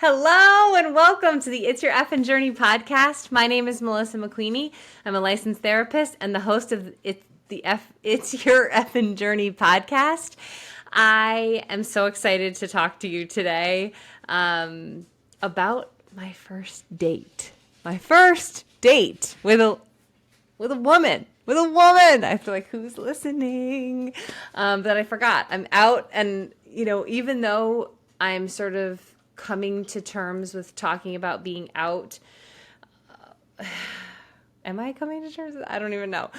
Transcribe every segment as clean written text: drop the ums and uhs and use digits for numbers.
Hello and welcome to the It's Your Effin' Journey podcast. My name is Melissa McQueenie. I'm a licensed therapist and the host of It's Your Effin' Journey podcast. I am so excited to talk to you today about my first date. My first date with a woman. With a woman. I feel like who's listening? But I forgot. I'm out, and even though I'm sort of coming to terms with talking about being out. Am I coming to terms with? I don't even know.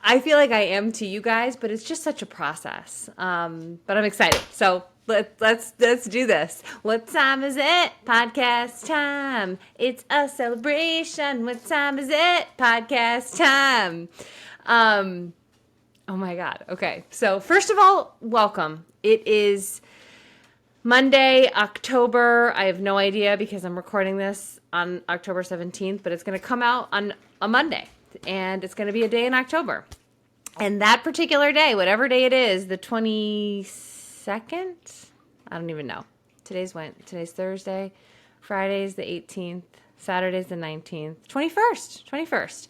I feel like I am to you guys, but it's just such a process. But I'm excited. So let's do this. What time is it? Podcast time. It's a celebration. What time is it? Podcast time. Oh my God. Okay. So first of all, welcome. It is Monday, October, I have no idea because I'm recording this on October 17th, but it's going to come out on a Monday, and it's going to be a day in October. And that particular day, whatever day it is, the 22nd, I don't even know. Today's Thursday, Friday's the 18th, Saturday's the 19th, 21st.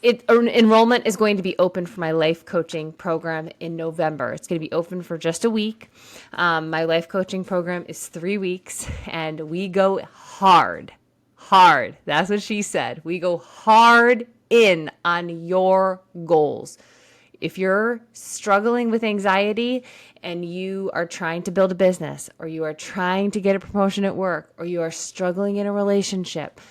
Enrollment is going to be open for my life coaching program in November. It's going to be open for just a week. My life coaching program is 3 weeks, and we go hard. That's what she said. We go hard in on your goals. If you're struggling with anxiety and you are trying to build a business, or you are trying to get a promotion at work, or you are struggling in a relationship,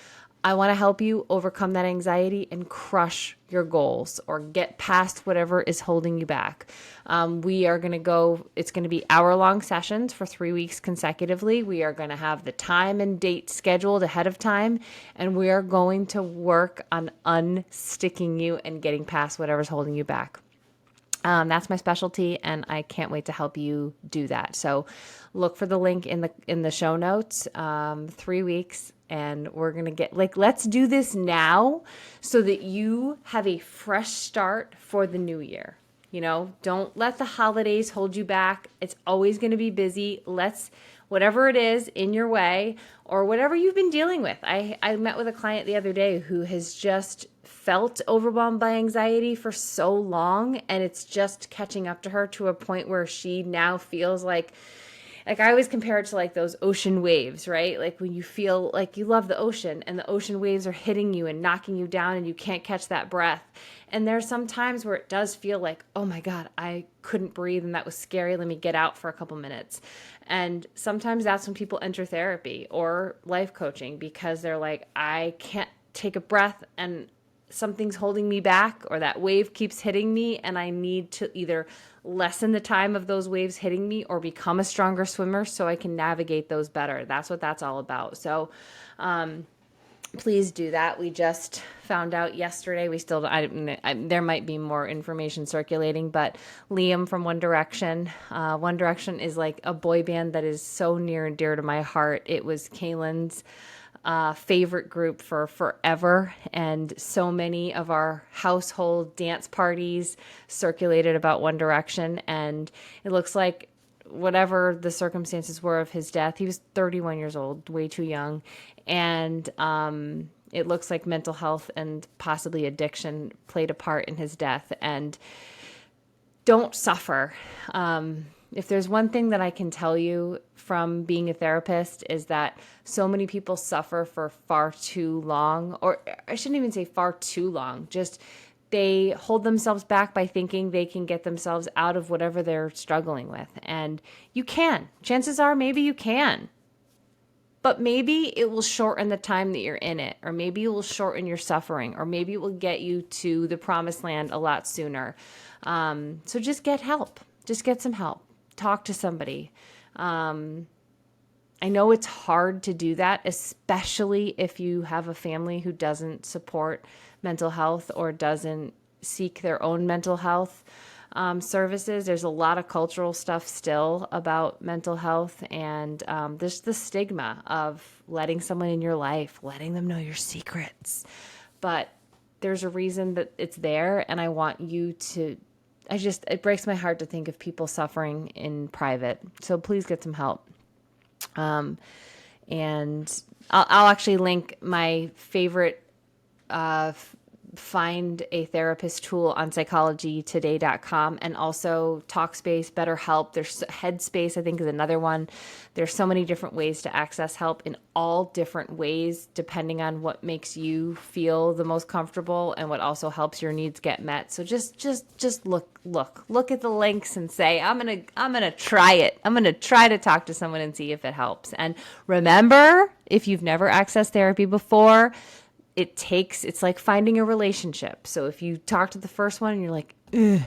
I want to help you overcome that anxiety and crush your goals or get past whatever is holding you back. It's going to be hour-long sessions for 3 weeks consecutively. We are going to have the time and date scheduled ahead of time, and we are going to work on unsticking you and getting past whatever's holding you back. That's my specialty, and I can't wait to help you do that. So look for the link in the show notes. 3 weeks, and we're going to let's do this now so that you have a fresh start for the new year. Don't let the holidays hold you back. It's always going to be busy. Whatever it is in your way or whatever you've been dealing with. I met with a client the other day who has just felt overwhelmed by anxiety for so long, and it's just catching up to her to a point where she now feels like I always compare it to like those ocean waves, right? Like when you feel like you love the ocean and the ocean waves are hitting you and knocking you down and you can't catch that breath. And there's some times where it does feel like, oh my God, I couldn't breathe and that was scary. Let me get out for a couple minutes. And sometimes that's when people enter therapy or life coaching because they're like, I can't take a breath and something's holding me back, or that wave keeps hitting me, and I need to either lessen the time of those waves hitting me or become a stronger swimmer so I can navigate those better. That's what that's all about. So please do that. We just found out yesterday. There might be more information circulating, but Liam from One Direction. One Direction is like a boy band that is so near and dear to my heart. It was Kaylin's favorite group for forever, and so many of our household dance parties circulated about One Direction, and it looks like whatever the circumstances were of his death, he was 31 years old, way too young, and it looks like mental health and possibly addiction played a part in his death. And don't suffer. If there's one thing that I can tell you from being a therapist is that so many people suffer for far too long, or I shouldn't even say far too long, just they hold themselves back by thinking they can get themselves out of whatever they're struggling with. And you can. Chances are maybe you can. But maybe it will shorten the time that you're in it, or maybe it will shorten your suffering, or maybe it will get you to the promised land a lot sooner. So just get help. Just get some help. Talk to somebody. I know it's hard to do that, especially if you have a family who doesn't support mental health or doesn't seek their own mental health services. There's a lot of cultural stuff still about mental health, and there's the stigma of letting someone in your life, letting them know your secrets. But there's a reason that it's there, and I want you to, it breaks my heart to think of people suffering in private. So please get some help. And I'll actually link my favorite find a therapist tool on psychologytoday.com, and also Talkspace, BetterHelp. There's Headspace, I think, is another one. There's so many different ways to access help in all different ways, depending on what makes you feel the most comfortable and what also helps your needs get met. So just look at the links and say, I'm gonna try it. I'm gonna try to talk to someone and see if it helps. And remember, if you've never accessed therapy before, it's like finding a relationship. So if you talk to the first one and you're like, ugh,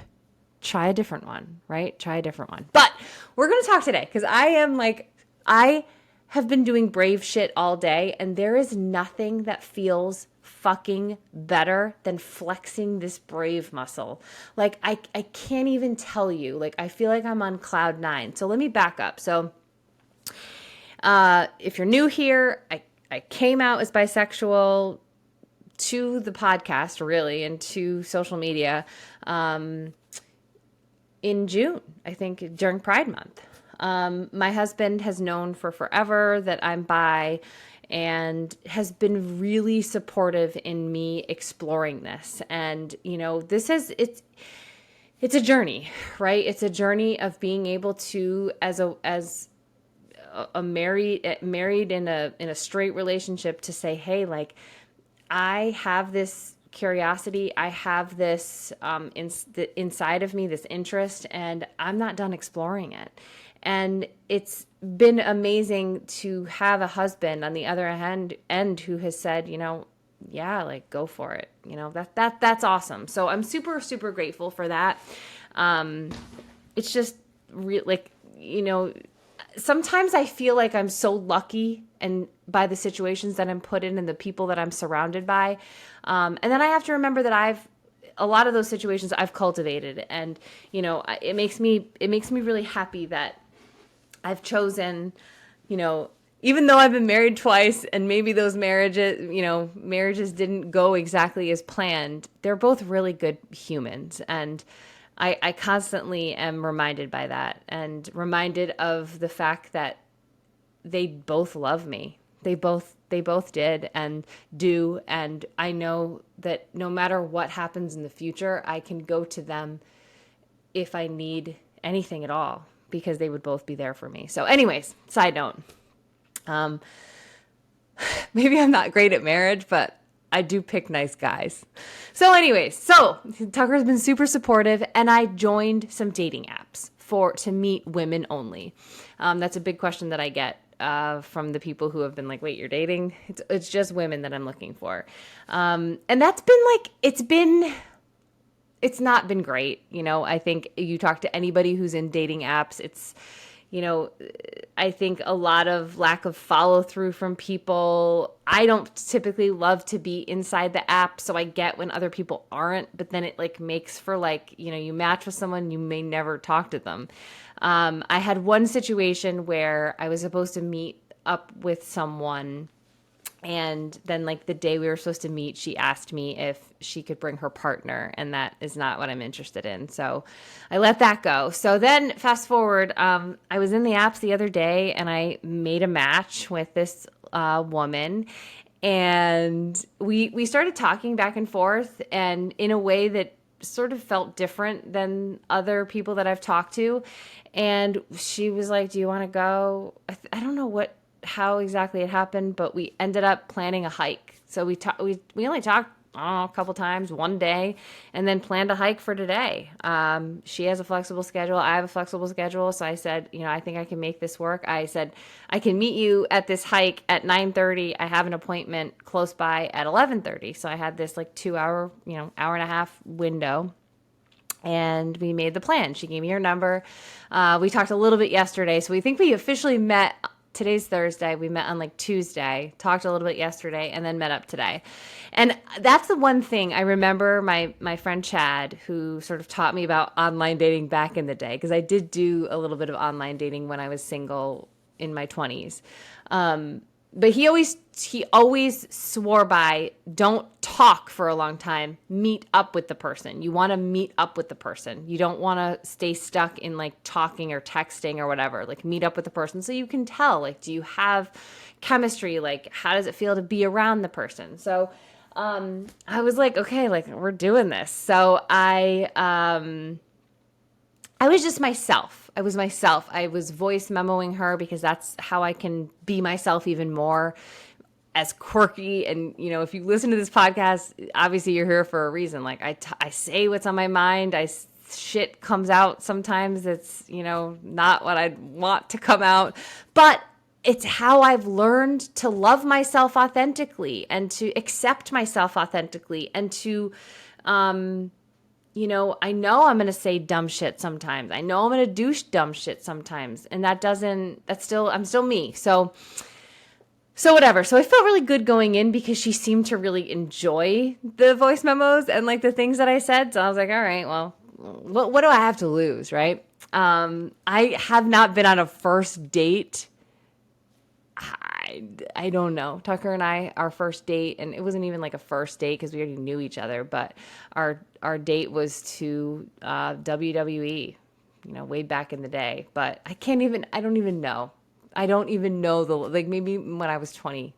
try a different one, right? Try a different one. But we're going to talk today because I have been doing brave shit all day, and there is nothing that feels fucking better than flexing this brave muscle. Like, I can't even tell you. Like, I feel like I'm on cloud nine. So let me back up. So if you're new here, I came out as bisexual to the podcast, really, and to social media in June, I think, during Pride Month. My husband has known for forever that I'm bi and has been really supportive in me exploring this. And, it's a journey, right? It's a journey of being able to, as a married in a straight relationship, to say, hey, like, I have this curiosity. I have this inside of me, this interest, and I'm not done exploring it. And it's been amazing to have a husband on the other end who has said, yeah, like, go for it. That's awesome. So I'm super, super grateful for that. It's just sometimes I feel like I'm so lucky and by the situations that I'm put in and the people that I'm surrounded by. And then I have to remember that a lot of those situations I've cultivated, and, it makes me really happy that I've chosen, even though I've been married twice and maybe those marriages didn't go exactly as planned, they're both really good humans. And I constantly am reminded by that, and reminded of the fact that they both love me. They both did and do. And I know that no matter what happens in the future, I can go to them if I need anything at all, because they would both be there for me. So anyways, side note, maybe I'm not great at marriage, but I do pick nice guys. So anyways, Tucker's been super supportive, and I joined some dating apps to meet women only. That's a big question that I get from the people who have been like, wait, you're dating? It's just women that I'm looking for. And that's been it's not been great. I think you talk to anybody who's in dating apps, it's, I think a lot of lack of follow through from people. I don't typically love to be inside the app, so I get when other people aren't, but then it makes for you match with someone, you may never talk to them. I had one situation where I was supposed to meet up with someone, and then the day we were supposed to meet, she asked me if she could bring her partner, and that is not what I'm interested in. So I let that go. So then fast forward, I was in the apps the other day, and I made a match with this woman, and we started talking back and forth, and in a way that sort of felt different than other people that I've talked to. And she was like, do you want to go? I don't know how exactly it happened, but we ended up planning a hike. So we only talked a couple times, one day, and then planned a hike for today. She has a flexible schedule. I have a flexible schedule. So I said, I think I can make this work. I said, I can meet you at this hike at 9:30. I have an appointment close by at 11:30. So I had this 2 hour, hour and a half window. And we made the plan. She gave me her number. We talked a little bit yesterday. So we think we officially met. Today's Thursday. We met on Tuesday, talked a little bit yesterday, and then met up today. And that's the one thing I remember my friend Chad, who sort of taught me about online dating back in the day, because I did do a little bit of online dating when I was single in my 20s. but he always swore by, don't talk for a long time, meet up with the person. You want to meet up with the person. You don't want to stay stuck in like talking or texting or whatever. Like meet up with the person so you can tell, like, do you have chemistry? Like, how does it feel to be around the person? So I was like, okay, like we're doing this. So I was just myself. I was myself. I was voice memoing her because that's how I can be myself even more, as quirky. And, you know, if you listen to this podcast, obviously you're here for a reason. Like I say what's on my mind. Shit comes out sometimes. It's, you know, not what I'd want to come out, but it's how I've learned to love myself authentically and to accept myself authentically and to, you know I'm going to say dumb shit sometimes. I know I'm going to do dumb shit sometimes. And I'm still me. So whatever. So I felt really good going in because she seemed to really enjoy the voice memos and like the things that I said. So I was like, all right, well, what do I have to lose? Right. I have not been on a first date. I don't know. Tucker and I, our first date, and it wasn't even like a first date because we already knew each other, but our date was to WWE, you know, way back in the day. But I don't even know. I don't even know like maybe when I was 20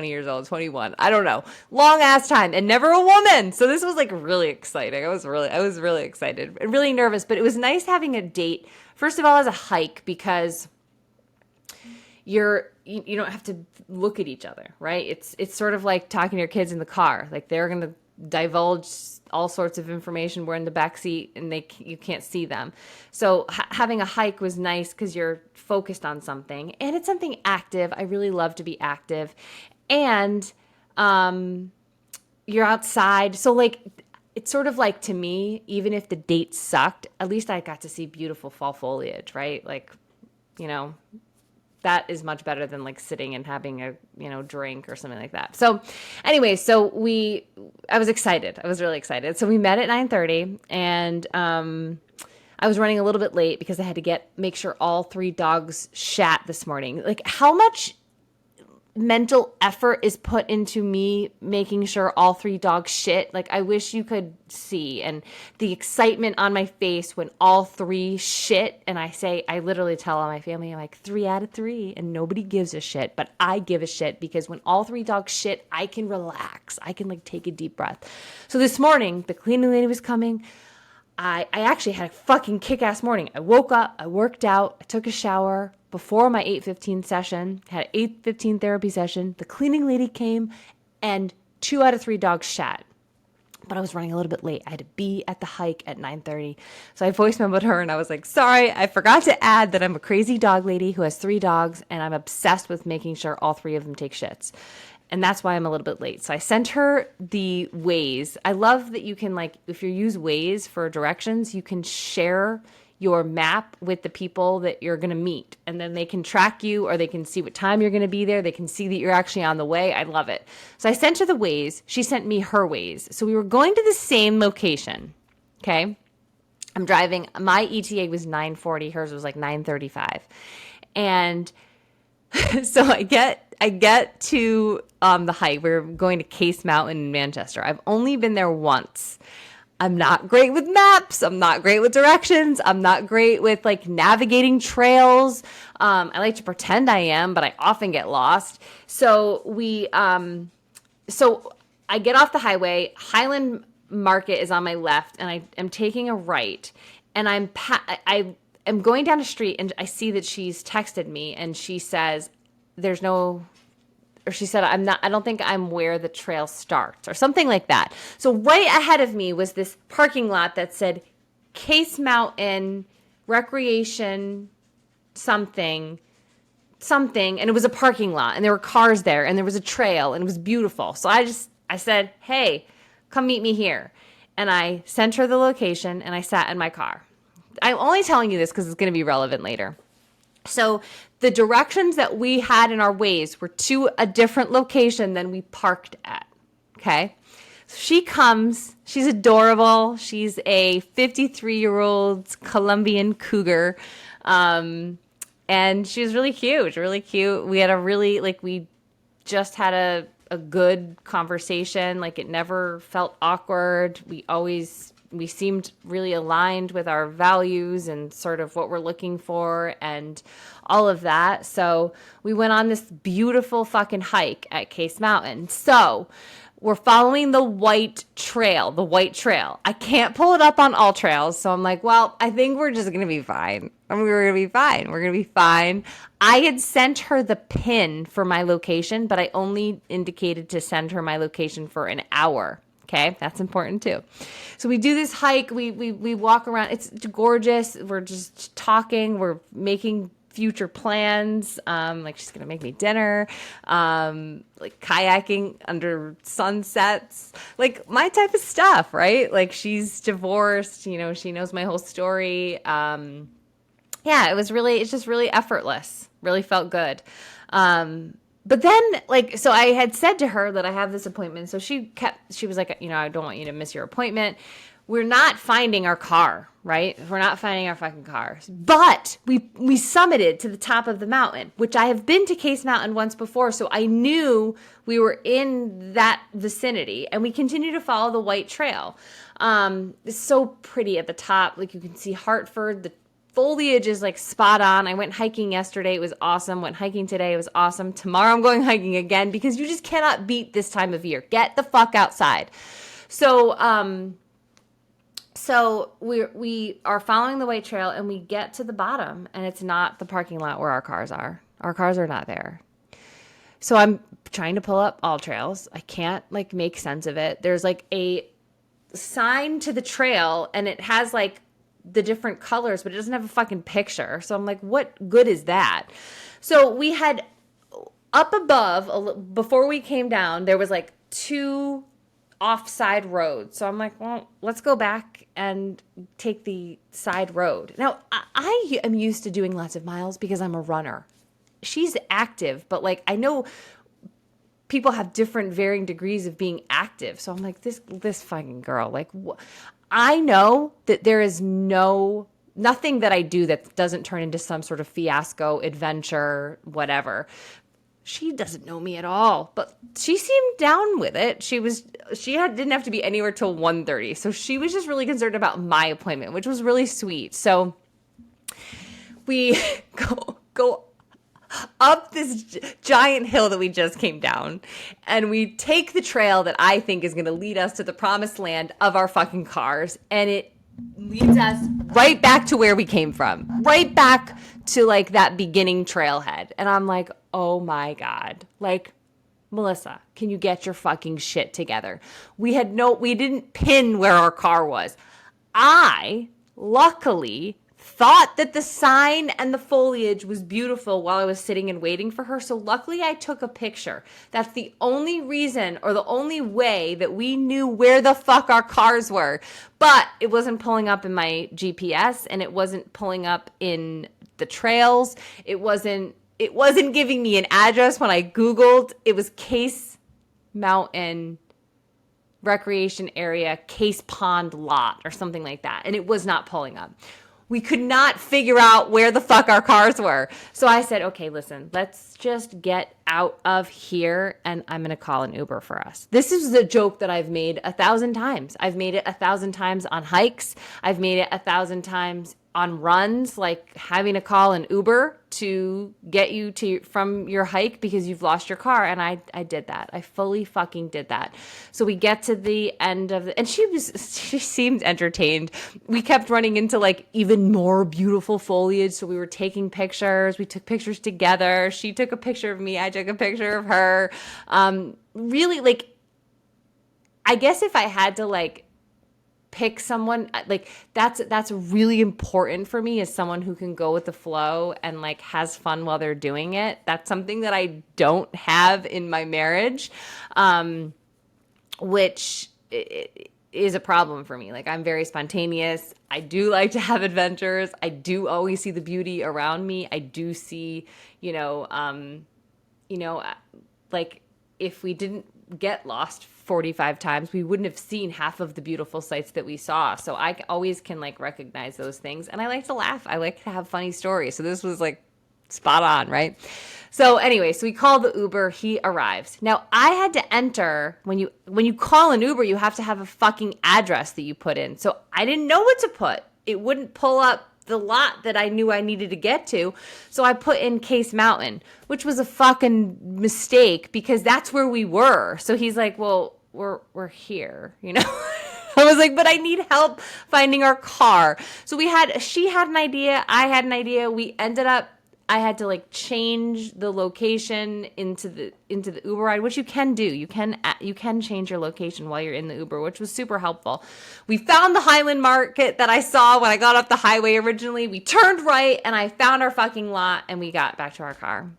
years old, 21. I don't know. Long ass time and never a woman. So this was like really exciting. I was really excited and really nervous, but it was nice having a date. First of all, as a hike, because you don't have to look at each other, right? It's sort of like talking to your kids in the car. Like they're going to divulge all sorts of information. We're in the back seat and you can't see them. So having a hike was nice because you're focused on something and it's something active. I really love to be active, and you're outside. So like, it's sort of like, to me, even if the date sucked, at least I got to see beautiful fall foliage, right? Like, you know, that is much better than like sitting and having a, you know, drink or something like that. So anyway, I was excited. I was really excited. So we met at 9:30, and I was running a little bit late because I had to make sure all 3 dogs shat this morning. Like, how much mental effort is put into me making sure all 3 dogs shit. Like, I wish you could see, and the excitement on my face when all 3 shit. And I literally tell all my family, I'm like, 3 out of 3, and nobody gives a shit, but I give a shit because when all 3 dogs shit, I can relax. I can like take a deep breath. So this morning, the cleaning lady was coming. I actually had a fucking kick-ass morning. I woke up, I worked out, I took a shower before my 8:15 session, had an 8:15 therapy session. The cleaning lady came, and 2 out of 3 dogs shat. But I was running a little bit late. I had to be at the hike at 9:30. So I voice memoed her, and I was like, sorry, I forgot to add that I'm a crazy dog lady who has 3 dogs, and I'm obsessed with making sure all 3 of them take shits. And that's why I'm a little bit late. So I sent her the Waze. I love that you can, like, if you use Waze for directions, you can share your map with the people that you're going to meet. And then they can track you, or they can see what time you're going to be there. They can see that you're actually on the way. I love it. So I sent her the Waze. She sent me her Waze. So we were going to the same location. Okay. I'm driving. My ETA was 9:40. Hers was like 9:35. And so I get to the hike. We're going to Case Mountain in Manchester. I've only been there once. I'm not great with maps. I'm not great with directions. I'm not great with like navigating trails. I like to pretend I am, but I often get lost. So so I get off the highway. Highland Market is on my left, and I am taking a right, and I am going down a street, and I see that she's texted me, and she says, she said, I don't think I'm where the trail starts, or something like that. So right ahead of me was this parking lot that said Case Mountain Recreation something, and it was a parking lot, and there were cars there, and there was a trail, and it was beautiful. So I said, hey, come meet me here. And I sent her the location, and I sat in my car. I'm only telling you this because it's going to be relevant later. So the directions that we had in our Waze were to a different location than we parked at. Okay. So she comes, she's adorable. She's a 53-year-old Colombian cougar. And she was really cute, really cute. We had a really, we just had a good conversation. Like, it never felt awkward. We seemed really aligned with our values and sort of what we're looking for and all of that. So we went on this beautiful fucking hike at Case Mountain. So we're following the white trail. I can't pull it up on all trails. So I'm like, well, I think we're just going to be fine. I mean, we're going to be fine. We're going to be fine. I had sent her the pin for my location, but I only indicated to send her my location for an hour. Okay, that's important too. So we do this hike. We walk around. It's gorgeous. We're just talking. We're making future plans. Like, she's gonna make me dinner. Like, kayaking under sunsets. Like, my type of stuff, right? Like, she's divorced. You know, she knows my whole story. Yeah, it's just really effortless. Really felt good. But then, like, so I had said to her that I have this appointment. So she was like, you know, I don't want you to miss your appointment. We're not finding our car, right? We're not finding our fucking cars. But we summited to the top of the mountain, which I have been to Case Mountain once before. So I knew we were in that vicinity, and we continue to follow the white trail. It's so pretty at the top. Like, you can see Hartford, the foliage is like spot on. I went hiking yesterday. It was awesome. Went hiking today. It was awesome. Tomorrow I'm going hiking again because you just cannot beat this time of year. Get the fuck outside. So, so we are following the white trail, and we get to the bottom, and it's not the parking lot where our cars are. Our cars are not there. So I'm trying to pull up all trails. I can't like make sense of it. There's like a sign to the trail, and it has like the different colors, but it doesn't have a fucking picture. So I'm like, what good is that? So we had up above, before we came down, there was like 2 offside roads. So I'm like, well, let's go back and take the side road. Now, I am used to doing lots of miles because I'm a runner. She's active, but like, I know people have different varying degrees of being active. So I'm like, this fucking girl, like, I know that there is nothing that I do that doesn't turn into some sort of fiasco, adventure, whatever. She doesn't know me at all, but she seemed down with it. Didn't have to be anywhere till 1:30. So she was just really concerned about my appointment, which was really sweet. So we go up this giant hill that we just came down, and we take the trail that I think is going to lead us to the promised land of our fucking cars, and it leads us right back to where we came from, right back to like that beginning trailhead. And I'm like, oh my God, like, Melissa, can you get your fucking shit together? We didn't pin where our car was. I luckily thought that the sign and the foliage was beautiful while I was sitting and waiting for her. So luckily I took a picture. That's the only reason, or the only way, that we knew where the fuck our cars were. But it wasn't pulling up in my GPS, and it wasn't pulling up in the trails. It wasn't giving me an address when I Googled. It was Case Mountain Recreation Area, Case Pond Lot, or something like that. And it was not pulling up. We could not figure out where the fuck our cars were. So I said, okay, listen, let's just get out of here, and I'm going to call an Uber for us. This is a joke that I've made 1,000 times. I've made it 1,000 times on hikes. I've made it 1,000 times on runs, like having to call an Uber to get you from your hike because you've lost your car. And I did that. I fully fucking did that. So we get to the end of and she seemed entertained. We kept running into like even more beautiful foliage. So we were taking pictures. We took pictures together. She took a picture of me. I took a picture of her. Really, like, I guess if I had to like pick someone, like that's really important for me, as someone who can go with the flow and like has fun while they're doing it. That's something that I don't have in my marriage, which is a problem for me. Like, I'm very spontaneous. I do like to have adventures. I do always see the beauty around me. I do see, like, if we didn't get lost 45 times, we wouldn't have seen half of the beautiful sights that we saw. So I always can like recognize those things, and I like to laugh. I like to have funny stories. So this was like Spot on, right? So anyway, so we called the Uber. He arrives. Now I had to enter when you call an Uber, you have to have a fucking address that you put in. So I didn't know what to put. It wouldn't pull up the lot that I knew I needed to get to. So I put in Case Mountain, which was a fucking mistake because that's where we were. So he's like, "Well, we're here," you know? I was like, but I need help finding our car. So she had an idea. I had an idea. We ended up, I had to like change the location into the Uber ride, which you can do. You can change your location while you're in the Uber, which was super helpful. We found the Highland Market that I saw when I got off the highway originally. We turned right and I found our fucking lot and we got back to our car.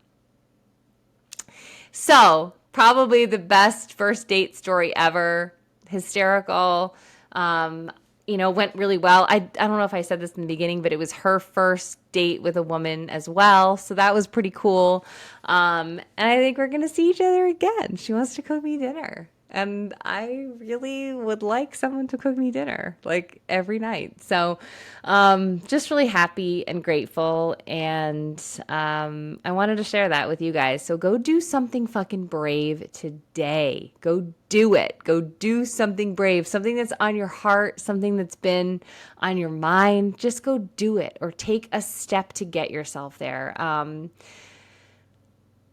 So, probably the best first date story ever. Hysterical. Went really well. I don't know if I said this in the beginning, but it was her first date with a woman as well. So that was pretty cool. And I think we're going to see each other again. She wants to cook me dinner. And I really would like someone to cook me dinner like every night. So just really happy and grateful. And I wanted to share that with you guys. So go do something fucking brave today. Go do it. Go do something brave, something that's on your heart, something that's been on your mind. Just go do it or take a step to get yourself there.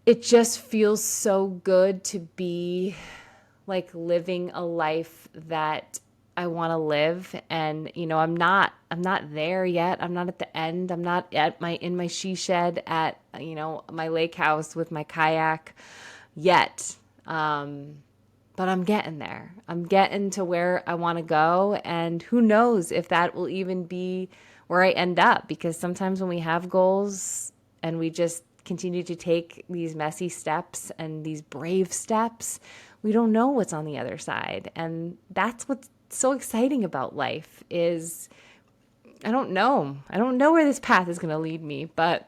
It just feels so good to be like living a life that I want to live. And, I'm not there yet. I'm not at the end. I'm not in my she shed at, my lake house with my kayak yet. But I'm getting there. I'm getting to where I want to go. And who knows if that will even be where I end up, because sometimes when we have goals and we just continue to take these messy steps and these brave steps, we don't know what's on the other side. And that's what's so exciting about life is I don't know. I don't know where this path is going to lead me, but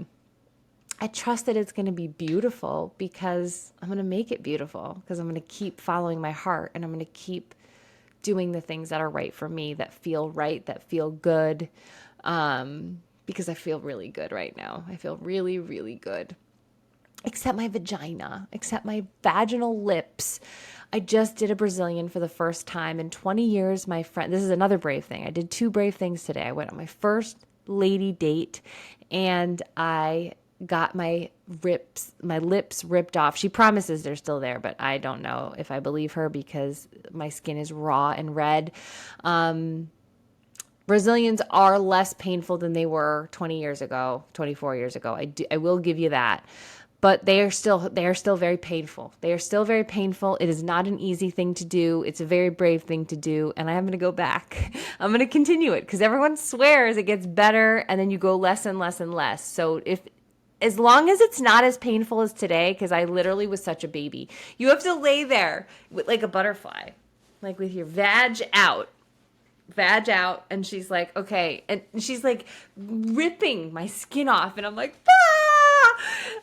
I trust that it's going to be beautiful because I'm going to make it beautiful because I'm going to keep following my heart and I'm going to keep doing the things that are right for me, that feel right, that feel good, because I feel really good right now. I feel really, really good. Except my vagina, except my vaginal lips. I just did a Brazilian for the first time in 20 years. My friend, this is another brave thing. I did 2 brave things today. I went on my first lady date and I got my lips ripped off. She promises they're still there, but I don't know if I believe her because my skin is raw and red. Brazilians are less painful than they were 20 years ago, 24 years ago. I will give you that. But they are still very painful. They are still very painful. It is not an easy thing to do. It's a very brave thing to do. And I am going to go back. I'm going to continue it because everyone swears it gets better and then you go less and less and less. So as long as it's not as painful as today, because I literally was such a baby, you have to lay there with like a butterfly, like with your vag out. And she's like, okay. And she's like ripping my skin off. And I'm like, ah!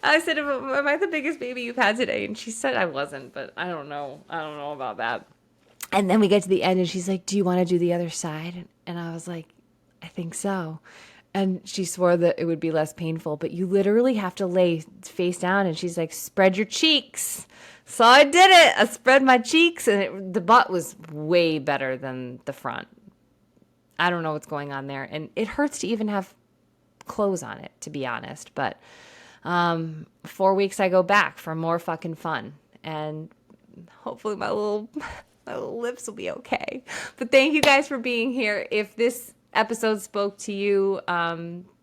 I said, am I the biggest baby you've had today? And she said I wasn't, but I don't know. I don't know about that. And then we get to the end and she's like, do you want to do the other side? And I was like, I think so. And she swore that it would be less painful, but you literally have to lay face down. And she's like, spread your cheeks. So I did it. I spread my cheeks and the butt was way better than the front. I don't know what's going on there. And it hurts to even have clothes on it, to be honest. But 4 weeks I go back for more fucking fun. And hopefully my little lips will be okay. But thank you guys for being here. If this episode spoke to you,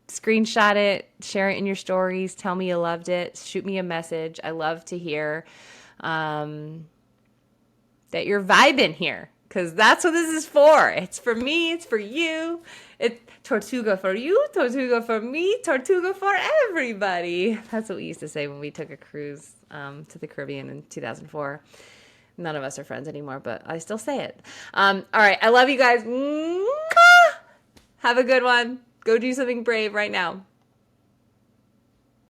screenshot it, share it in your stories, tell me you loved it, shoot me a message. I love to hear that you're vibing here. Because that's what this is for. It's for me. It's for you. It's Tortuga for you. Tortuga for me. Tortuga for everybody. That's what we used to say when we took a cruise to the Caribbean in 2004. None of us are friends anymore, but I still say it. All right. I love you guys. Mwah! Have a good one. Go do something brave right now.